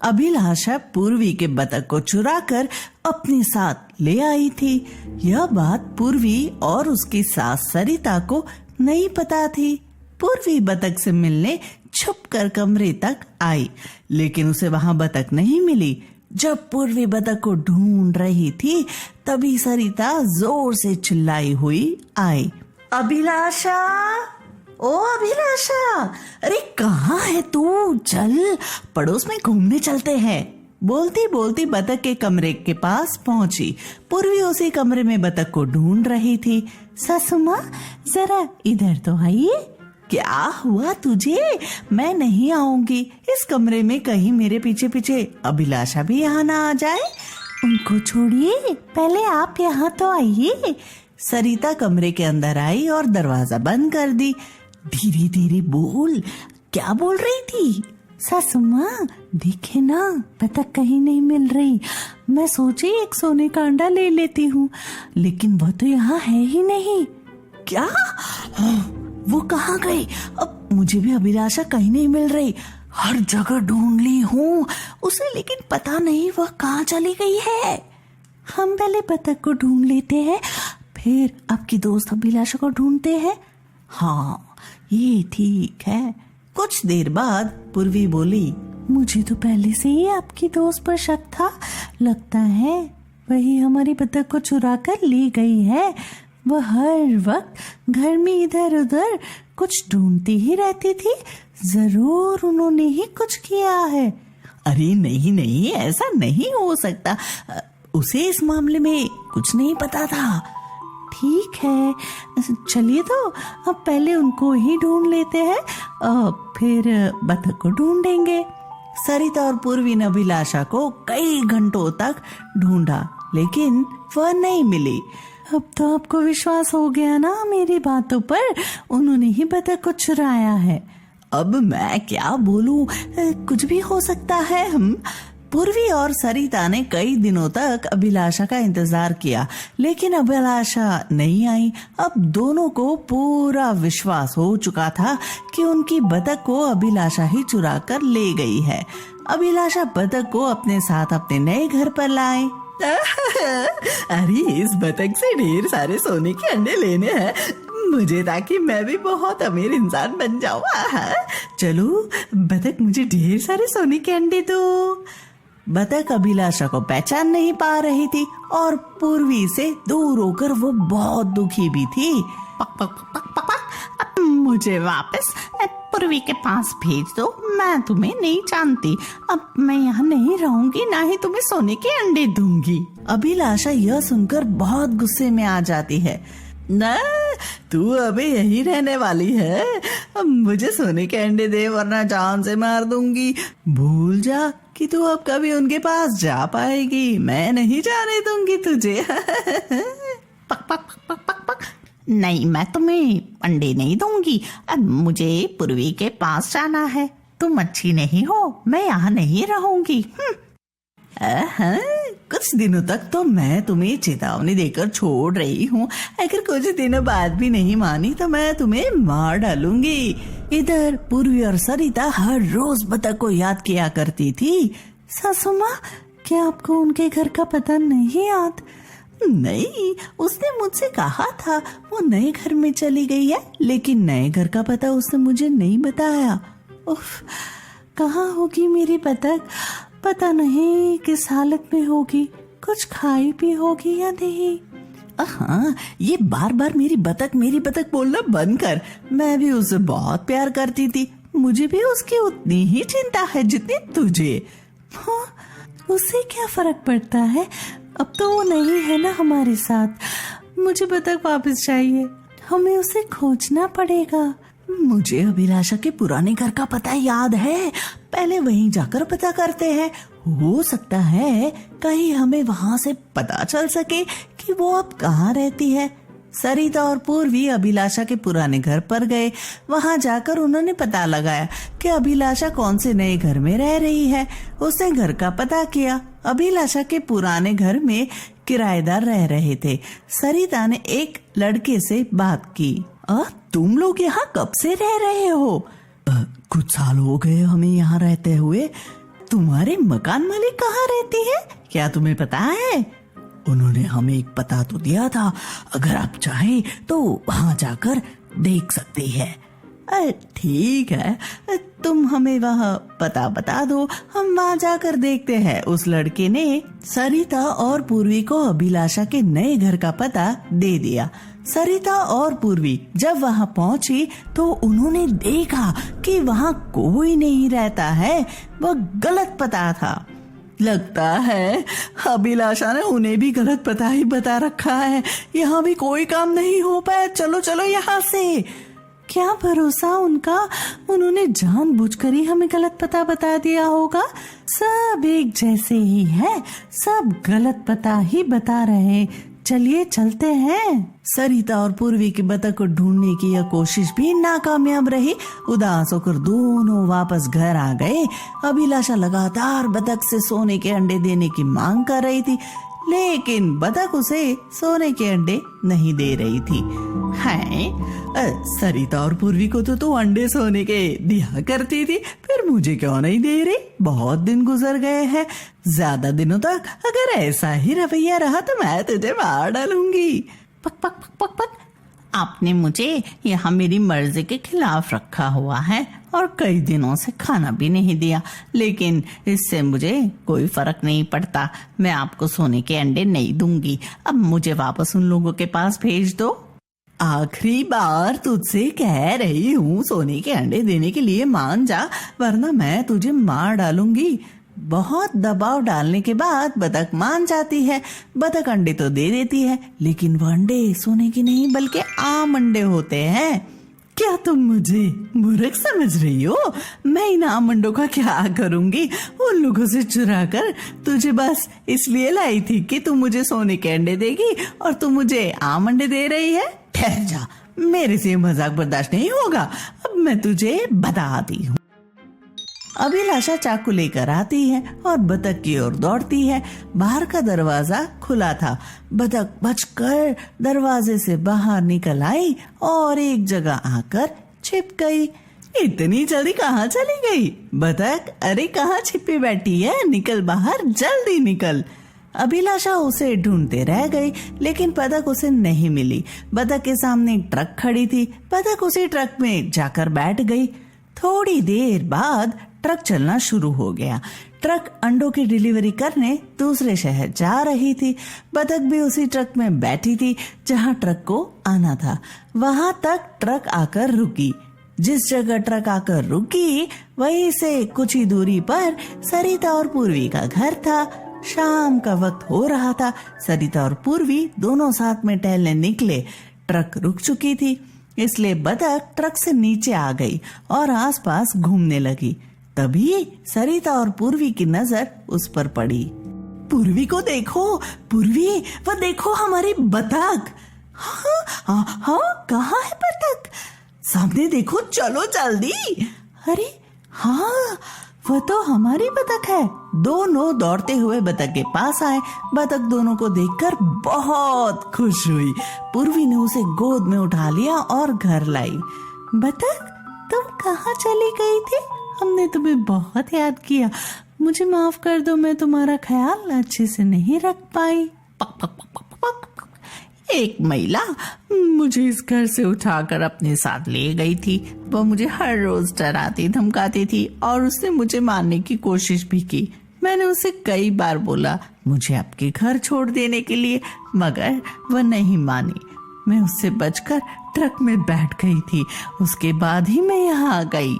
अभिलाषा पूर्वी के बतख को चुराकर अपने साथ ले आई थी। यह बात पूर्वी और उसकी सास सरिता को नहीं पता थी। पूर्वी बतख से मिलने छुपकर कमरे तक आई, लेकिन उसे वहां बतख नहीं मिली। जब पूर्वी बतख को ढूंढ रही थी तभी सरिता जोर से चिल्लाई हुई आई, अभिलाषा, ओ अभिलाषा, अरे कहाँ है तू? चल पड़ोस में घूमने चलते हैं। बोलती बोलती बतख के कमरे के पास पहुंची। पूर्वी उसी कमरे में बतख को ढूंढ रही थी। सासू माँ, जरा इधर तो आइए। क्या हुआ तुझे? मैं नहीं आऊंगी। इस कमरे में कहीं मेरे पीछे पीछे अभिलाषा भी यहाँ ना आ जाए। उनको छोड़िए, पहले आप यहाँ तो आइए। सरिता कमरे के अंदर आई और दरवाजा बंद कर दी। धीरे धीरे बोल, क्या बोल रही थी? सासू माँ, देखे ना, बतख कहीं नहीं मिल रही। मैं सोची एक सोने का अंडा ले लेती हूँ, लेकिन वो तो यहाँ है ही नहीं। क्या? वो कहाँ गई? अब मुझे भी अभिलाषा कहीं नहीं मिल रही। हर जगह ढूंढ ली हूँ उसे, लेकिन पता नहीं वह कहाँ चली गई है। हम पहले बतख को ढूंढ लेते हैं, फिर आपकी दोस्त अभिलाषा को ढूंढते हैं। हाँ, ये ठीक है। कुछ देर बाद पूर्वी बोली, मुझे तो पहले से ही आपकी दोस्त पर शक था। लगता है वही हमारी बतख को चुरा कर ले गई है। वह हर वक्त घर में इधर उधर कुछ ढूंढती ही रहती थी। जरूर उन्होंने ही कुछ किया है। अरे नहीं नहीं, ऐसा नहीं हो सकता। उसे इस मामले में कुछ नहीं पता था। ठीक है, चलिए तो अब पहले उनको ही ढूंढ लेते हैं, फिर बतख को ढूंढेंगे। सरिता और पूर्वी ने अभिलाषा को कई घंटों तक ढूंढा, लेकिन वह नहीं मिली। अब तो आपको विश्वास हो गया ना मेरी बातों पर? उन्होंने ही बतख को चुराया है। अब मैं क्या बोलूं, कुछ भी हो सकता है। पूर्वी और सरिता ने कई दिनों तक अभिलाषा का इंतजार किया, लेकिन अभिलाषा नहीं आई। अब दोनों को पूरा विश्वास हो चुका था कि उनकी बतख को अभिलाषा ही चुरा कर ले गई है। अभिलाषा बतख को अपने साथ अपने नए घर पर लाए। अरे इस बतख से ढेर सारे सोने के अंडे लेने हैं मुझे, ताकि मैं भी बहुत अमीर इंसान बन जाऊँ। चलो बतख, मुझे ढेर सारे सोने के अंडे दो। बतख अभिलाषा को पहचान नहीं पा रही थी और पूर्वी से दूर होकर वो बहुत दुखी भी थी। पक पक पक पक पक, मुझे वापस पूर्वी के पास भेज दो। मैं तुम्हें नहीं जानती। अब मैं यहाँ नहीं रहूंगी, ना ही तुम्हें सोने के अंडे दूंगी। अभिलाषा यह सुनकर बहुत गुस्से में आ जाती है। न, तू अभी यही रहने वाली है? अब मुझे सोने के अंडे दे, वरना जान से मार दूंगी। भूल जा कि तू अब कभी उनके पास जा पाएगी। मैं नहीं जाने दूंगी तुझे। पक पक पक पक पक। नहीं, मैं तुम्हें अंडे नहीं दूंगी। अब मुझे पूर्वी के पास जाना है। तुम अच्छी नहीं हो, मैं यहाँ नहीं रहूंगी। कुछ दिनों तक तो मैं तुम्हें चेतावनी देकर छोड़ रही हूँ। अगर कुछ दिनों बाद भी नहीं मानी तो मैं तुम्हें मार डालूंगी। इधर पूर्वी और सरिता हर रोज बतख को याद किया करती थी। सासू माँ, क्या आपको उनके घर का पता नहीं याद? नहीं, उसने मुझसे कहा था वो नए घर में चली गई है, लेकिन नए घर का पता उसने मुझे नहीं बताया। उफ, कहाँ होगी मेरी बतख? पता नहीं किस हालत में होगी। कुछ खाई भी होगी या नहीं। हाँ, ये बार बार मेरी बतख बोलना बंद कर। मैं भी उसे बहुत प्यार करती थी। मुझे भी उसकी उतनी ही चिंता है जितनी तुझे। हाँ, उससे क्या फर्क पड़ता है? अब तो वो नहीं है ना हमारे साथ। मुझे बतख वापस चाहिए। हमें उसे खोजना पड़ेगा। मुझे अभिलाषा के पुराने घर का पता याद है। पहले वहीं जाकर पता करते हैं। हो सकता है कहीं हमें वहां से पता चल सके कि वो अब कहाँ रहती है। सरिता और पूर्वी अभिलाषा के पुराने घर पर गए। वहां जाकर उन्होंने पता लगाया कि अभिलाषा कौन से नए घर में रह रही है। उसने घर का पता किया। अभिलाषा के पुराने घर में किराएदार रह रहे थे। सरिता ने एक लड़के से बात की। तुम लोग यहाँ कब से रह रहे हो? कुछ साल हो गए हमें यहाँ रहते हुए। तुम्हारे मकान मालिक कहाँ रहती है, क्या तुम्हें पता है? उन्होंने हमें एक पता तो दिया था, अगर आप चाहें तो वहाँ जाकर देख सकती है। ठीक है, तुम हमें वह पता बता दो, हम वहाँ जाकर देखते हैं। उस लड़के ने सरिता और पूर्वी को अभिलाषा के नए घर का पता दे दिया। सरिता और पूर्वी जब वहाँ पहुँची तो उन्होंने देखा कि वहाँ कोई नहीं रहता है, वह गलत पता था। लगता है अभिलाषा ने उन्हें भी गलत पता ही बता रखा है, यहाँ भी कोई काम नहीं हो पाया, चलो चलो यहाँ से। क्या भरोसा उनका, उन्होंने जानबूझकर ही हमें गलत पता बता दिया होगा। सब एक जैसे ही है, सब गलत पता ही बता रहे, चलिए चलते हैं। सरिता और पूर्वी की बतख को ढूंढने की यह कोशिश भी नाकामयाब रही। उदास होकर दोनों वापस घर आ गए। अभिलाषा लगातार बतख से सोने के अंडे देने की मांग कर रही थी, लेकिन बतख उसे सोने के अंडे नहीं दे रही थी। सरिता और पूर्वी को तो अंडे सोने के दिया करती थी, फिर मुझे क्यों नहीं दे रही? बहुत दिन गुजर गए हैं, ज्यादा दिनों तक अगर ऐसा ही रवैया रहा तो मैं तुझे मार डालूंगी। पक पक पक पक पक, आपने मुझे यहाँ मेरी मर्जी के खिलाफ रखा हुआ है और कई दिनों से खाना भी नहीं दिया, लेकिन इससे मुझे कोई फर्क नहीं पड़ता। मैं आपको सोने के अंडे नहीं दूंगी, अब मुझे वापस उन लोगों के पास भेज दो। आखिरी बार तुझसे कह रही हूँ, सोने के अंडे देने के लिए मान जा, वरना मैं तुझे मार डालूंगी। बहुत दबाव डालने के बाद बतख मान जाती है। बतख अंडे तो दे देती है, लेकिन वो अंडे सोने की नहीं बल्कि आम अंडे होते हैं। क्या तुम मुझे मूर्ख समझ रही हो? मैं इन आम अंडों का क्या करूंगी? उन लोगों से चुरा कर तुझे बस इसलिए लाई थी कि तू मुझे सोने के अंडे देगी और तू मुझे आम अंडे दे रही है। ठहर जा, मेरे से मजाक बर्दाश्त नहीं होगा। अब मैं तुझे बताती हूँ। अभिलाषा चाकू लेकर आती है और बतख की ओर दौड़ती है। बाहर का दरवाजा खुला था। बतख बचकर दरवाजे से बाहर निकल आई और एक जगह आकर छिप गई। इतनी जल्दी कहाँ चली गई बतख? अरे कहाँ छिपी बैठी है, निकल बाहर, जल्दी निकल। अभिलाषा उसे ढूंढते रह गई, लेकिन बतख उसे नहीं मिली। बतख के सामने एक ट्रक खड़ी थी। बतख उसी ट्रक में जाकर बैठ गई। थोड़ी देर बाद ट्रक चलना शुरू हो गया। ट्रक अंडों की डिलीवरी करने दूसरे शहर जा रही थी। बतख भी उसी ट्रक में बैठी थी जहां ट्रक को आना था। वहां तक ट्रक आकर रुकी। जिस जगह ट्रक आकर रुकी वहीं से कुछ ही दूरी पर सरिता और पूर्वी का घर था। शाम का वक्त हो रहा था। सरिता और पूर्वी दोनों साथ में टहलने निकले। ट्रक रुक चुकी थी, इसलिए बतख ट्रक से नीचे आ गई और आसपास घूमने लगी। तभी सरिता और पूर्वी की नजर उस पर पड़ी। पूर्वी को देखो, पूर्वी, वो देखो हमारी बतख। हाँ, कहाँ है बतख? सामने देखो, चलो जल्दी। अरे हाँ, वो तो हमारी बतख है। दोनों दौड़ते हुए बतख के पास आए। बतख दोनों को देखकर बहुत खुश हुई। पूर्वी ने उसे गोद में उठा लिया और घर लाई। बतख, तुम कहाँ चली गई थी? हमने तुम्हें बहुत याद किया, मुझे माफ कर दो, मैं तुम्हारा ख्याल अच्छे से नहीं रख पाई। पक पक पक पक पक। एक महिला मुझे इस घर से उठाकर अपने साथ ले गई थी। वह मुझे हर रोज डराती धमकाती थी और उसने मुझे मारने की कोशिश भी की। मैंने उसे कई बार बोला मुझे आपके घर छोड़ देने के लिए, मगर वह नहीं मानी। मैं उससे बचकर ट्रक में बैठ गई थी। उसके बाद ही मैं यहाँ आ गई।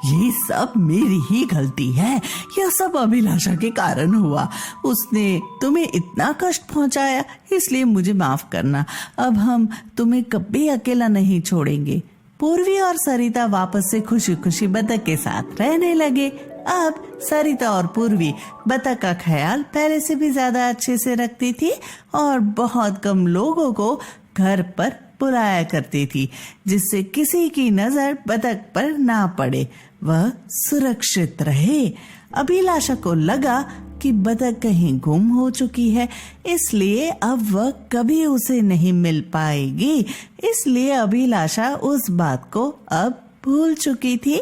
ये सब मेरी ही गलती है। यह सब अभिलाषा के कारण हुआ। उसने तुम्हें इतना कष्ट पहुंचाया, इसलिए मुझे माफ करना। अब हम तुम्हें कभी अकेला नहीं छोड़ेंगे। पूर्वी और सरिता वापस से खुशी खुशी बतख के साथ रहने लगे। अब सरिता और पूर्वी बतख का ख्याल पहले से भी ज्यादा अच्छे से रखती थी और बहुत कम लोगों को घर पर बुलाया करती थी, जिससे किसी की नजर बतख पर ना पड़े, वह सुरक्षित रहे। अभिलाषा को लगा कि बतख कहीं गुम हो चुकी है, इसलिए अब वह कभी उसे नहीं मिल पाएगी। इसलिए अभिलाषा उस बात को अब भूल चुकी थी।